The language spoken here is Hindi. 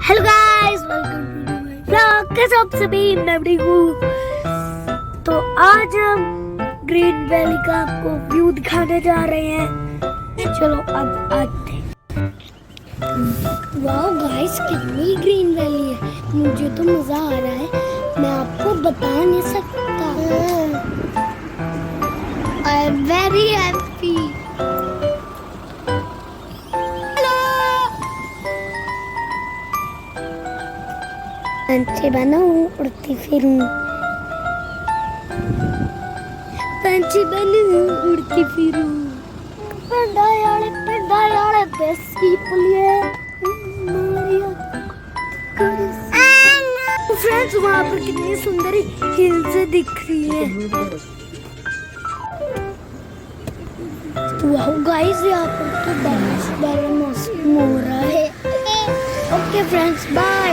Hello guys, welcome to my blog. कैसे आप सभी? मैं ठीक हूँ। तो आज हम ग्रीन वैली का आपको व्यू दिखाने जा रहे हैं। चलो अब आते हैं। वाह गाइस, कितनी ग्रीन वैली है। मुझे तो मजा आ रहा है, मैं आपको बता नहीं सकता। I am very happy. पंछी बनूं, उड़ती फिरूं, पंछी बनूं, उड़ती फिरूं। पंडायाले देसी पुलिये मारिया। फ्रेंड्स, वहाँ पर कितनी सुंदर हिल्स दिख रही है। वाह गाइस, यहाँ पर तो बारिश वाला मौसम हो रहा है। Okay friends, bye.